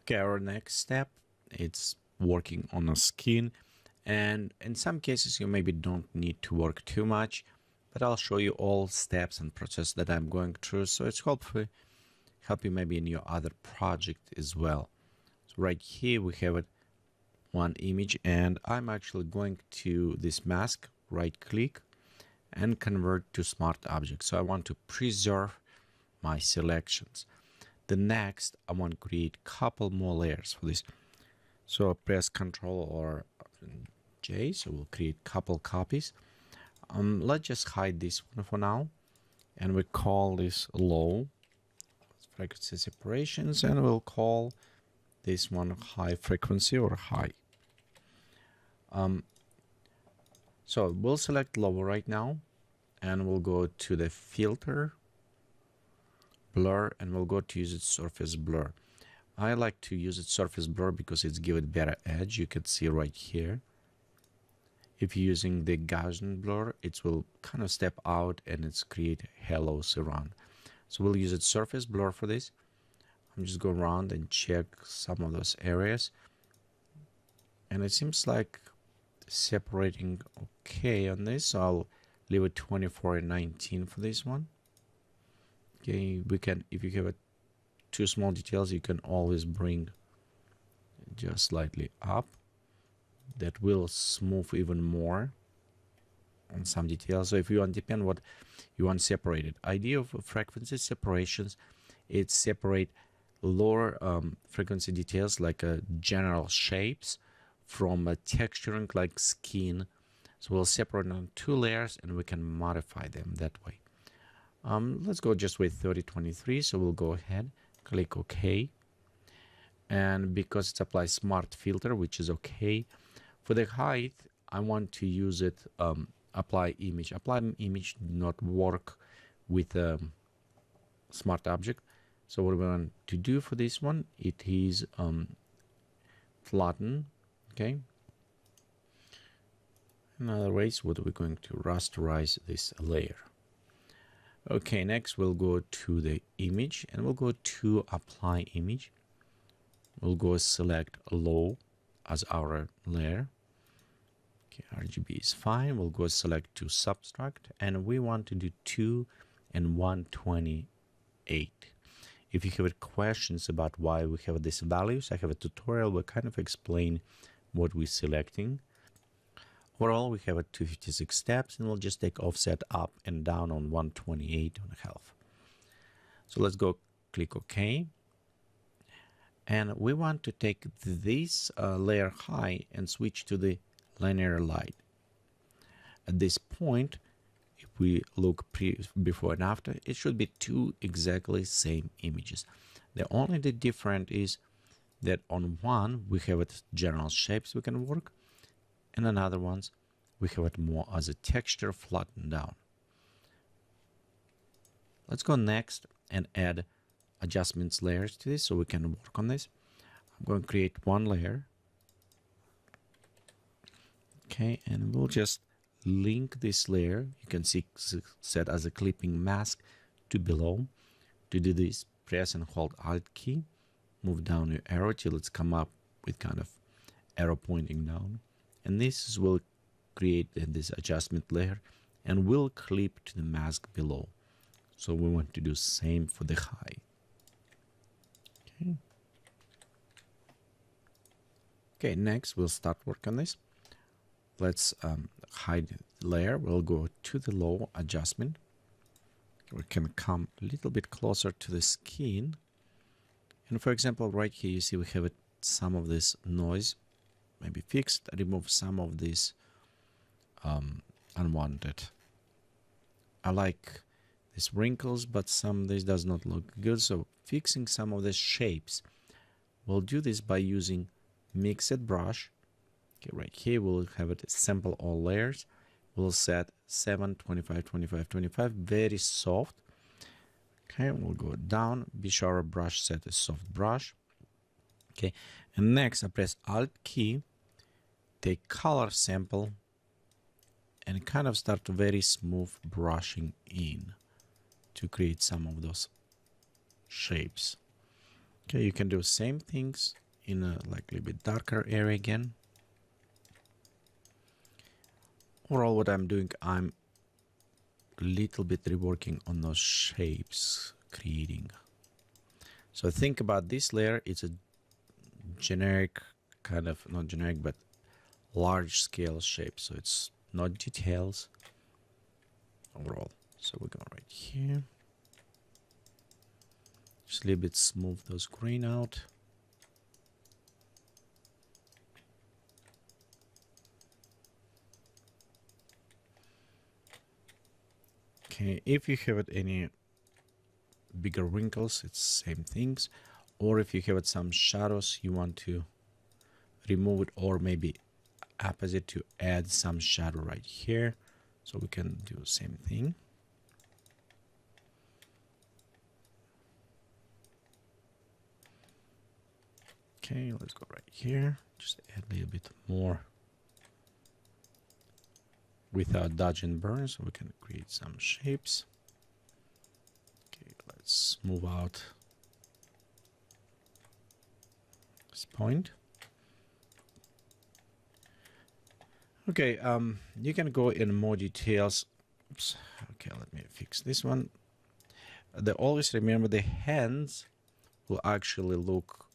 Okay, our next step, it's working on a skin. And in some cases, you maybe don't need to work too much, but I'll show you all steps and process that I'm going through. So it's hopefully help you maybe in your other project as well. So right here, we have it one image, and I'm actually going to this mask, right click and convert to smart object. So I want to preserve my selections. The next, I want to create a couple more layers for this. So press Ctrl or J, so we'll create a couple copies. Let's just hide this one for now, and we call this low frequency separations, and we'll call this one high frequency or high. So we'll select low right now, and we'll go to the filter, blur, and we'll go to use it surface blur. I like to use it surface blur because it's give it better edge. You can see right here. If you're using the Gaussian blur, it will kind of step out and it's create halos around. So we'll use it surface blur for this. I'm just go around and check some of those areas, and it seems like separating okay on this. So I'll leave it 24 and 19 for this one. Okay, we can, if you have two small details, you can always bring just slightly up. That will smooth even more on some details. So if you want, depend what you want separated. Idea of frequency separations, it's separate lower frequency details like general shapes from texturing like skin. So we'll separate on two layers and we can modify them that way. Let's go just with 3023. So we'll go ahead, click OK. And because it's applies smart filter, which is okay. For the height, I want to use it, apply image. Apply image do not work with a smart object. So what we want to do for this one, it is flatten, okay. In other ways, what are we going to rasterize this layer? Okay, next we'll go to the image and we'll go to apply image. We'll go select low as our layer. Okay, RGB is fine. We'll go select to subtract, and we want to do 2 and 128. If you have questions about why we have these values, I have a tutorial where kind of explain what we're selecting. Overall, we have 256 steps, and we'll just take offset up and down on 128 and a half. So let's go click OK. And we want to take this layer high and switch to the linear light. At this point, if we look before and after, it should be two exactly same images. The only difference is that on one we have it general shapes we can work, and on other ones we have it more as a texture flattened down. Let's go next and add adjustments layers to this so we can work on this. I'm going to create one layer. Okay, and we'll just link this layer. You can see set as a clipping mask to below. To do this, press and hold Alt key. Move down your arrow till it's come up with kind of arrow pointing down. And this will create this adjustment layer and will clip to the mask below. So we want to do same for the high. Okay. Okay, next we'll start work on this. Let's hide the layer. We'll go to the low adjustment. We can come a little bit closer to the skin. And for example, right here, you see we have some of this noise, maybe fixed. Remove some of this unwanted. I like these wrinkles, but some this does not look good. So fixing some of the shapes. We'll do this by using mixed brush. Okay, right here we'll have it sample all layers. We'll set 7, 25, 25, 25, very soft. Okay, we'll go down. Be sure our brush set is soft brush. Okay, and next I press Alt key, take color sample, and kind of start very smooth brushing in to create some of those shapes. Okay, you can do same things in a like a little bit darker area again. Overall, what I'm doing, I'm a little bit reworking on those shapes creating. So think about this layer. It's a generic kind of, not generic, but large scale shape. So it's not details overall. So we're going right here. Just a little bit smooth those grain out. Okay, if you have any bigger wrinkles, it's same things. Or if you have some shadows, you want to remove it, or maybe opposite to add some shadow right here. So we can do the same thing. Okay, let's go right here. Just add a little bit more without dodge and burn, so we can create some shapes. Okay, let's move out this point. Okay, you can go in more details. Oops. Okay, let me fix this one. Always remember the hands will actually look,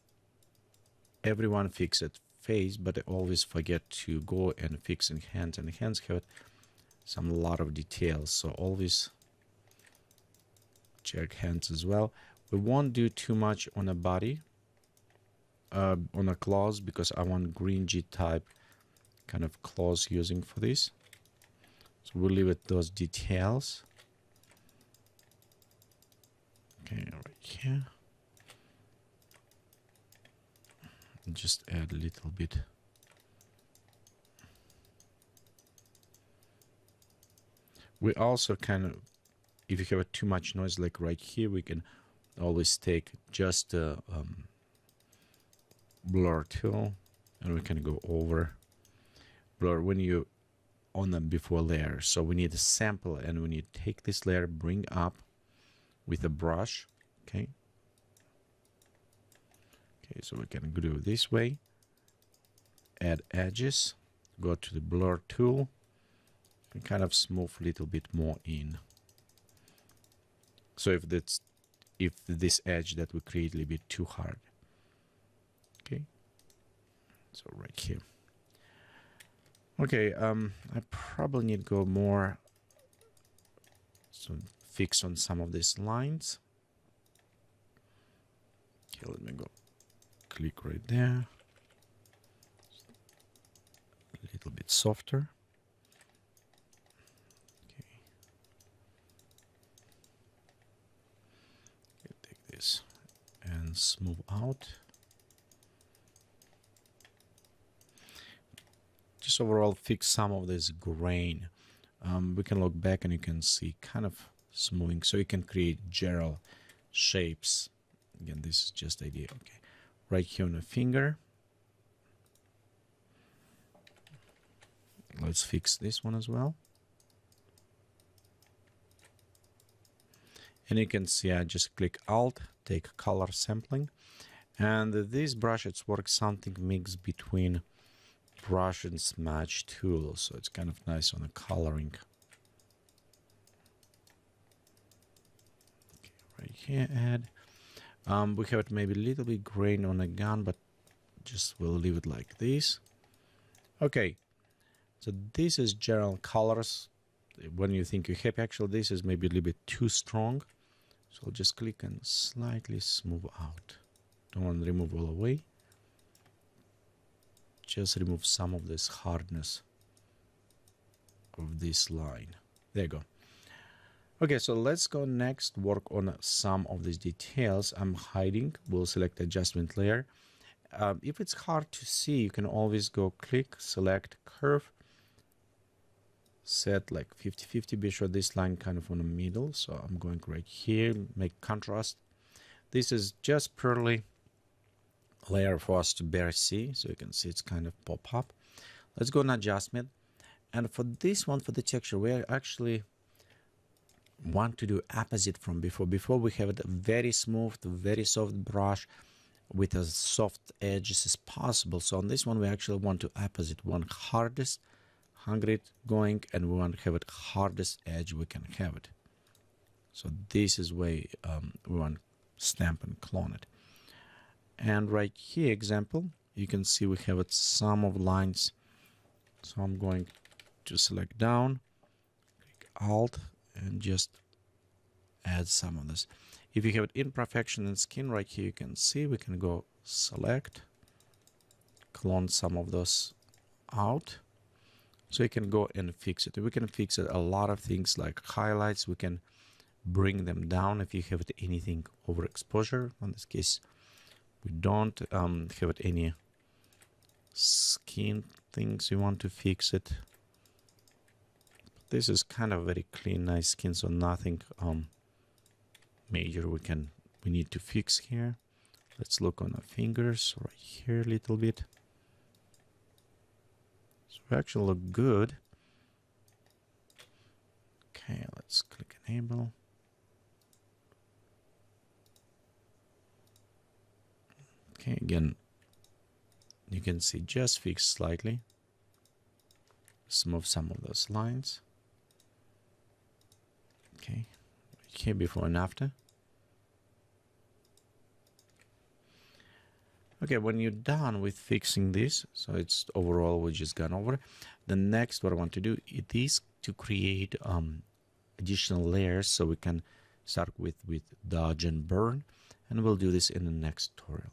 everyone fix it face, but they always forget to go and fix in hands, and the hands have some lot of details, so always check hands as well. We won't do too much on a body, on a claws, because I want green G type kind of claws using for this. So we'll leave it those details. Okay, right here. Just add a little bit. We also kind of, if you have too much noise like right here, we can always take just a blur tool, and we can go over blur when you on the before layer. So we need a sample, and we need to take this layer, bring up with a brush. Okay, so we can do it this way. Add edges, go to the blur tool, and kind of smooth a little bit more in. So if this edge that we create a little bit too hard. Okay, so right here. Okay, I probably need to go more, so fix on some of these lines. Okay, let me go click right there. A little bit softer. Okay. Take this and smooth out. Just overall fix some of this grain. We can look back and you can see kind of smoothing, so you can create general shapes. Again, this is just idea. Okay, right here on the finger. Let's fix this one as well. And you can see I just click Alt, take color sampling, and this brush, it's works something mix between brush and smudge tool, so it's kind of nice on the coloring. Okay, right here, add. We have it maybe a little bit grain on the gun, but just we'll leave it like this. Okay, so this is general colors. When you think you're happy, actually this is maybe a little bit too strong. So I'll just click and slightly smooth out. Don't want to remove all away. Just remove some of this hardness of this line. There you go. Okay, so let's go next, work on some of these details I'm hiding. We'll select adjustment layer. If it's hard to see, you can always go click, select curve, set like 50-50, be sure this line kind of on the middle. So I'm going right here, make contrast. This is just purely layer for us to better see, so you can see it's kind of pop up. Let's go on adjustment, and for this one, for the texture, we actually want to do opposite from before. Before we have a very smooth, very soft brush, with as soft edges as possible. So on this one, we actually want to opposite one hardest, hungry going, and we want to have it hardest edge we can have it. So this is way we want to stamp and clone it. And right here, example, you can see we have it some of lines. So I'm going to select down, click Alt, and just add some of this. If you have it imperfection in skin right here, you can see we can go select, clone some of those out. So you can go and fix it. We can fix it a lot of things like highlights. We can bring them down if you have it anything overexposure. In this case, we don't have it any skin things you want to fix it. This is kind of very clean, nice skin, so nothing major we need to fix here. Let's look on our fingers right here a little bit. So we actually look good. Okay, let's click enable. Okay, again, you can see just fix slightly. Smooth some of those lines. Okay, here before and after. Okay, when you're done with fixing this, so it's overall we just gone over. The next what I want to do is to create additional layers so we can start with dodge and burn, and we'll do this in the next tutorial.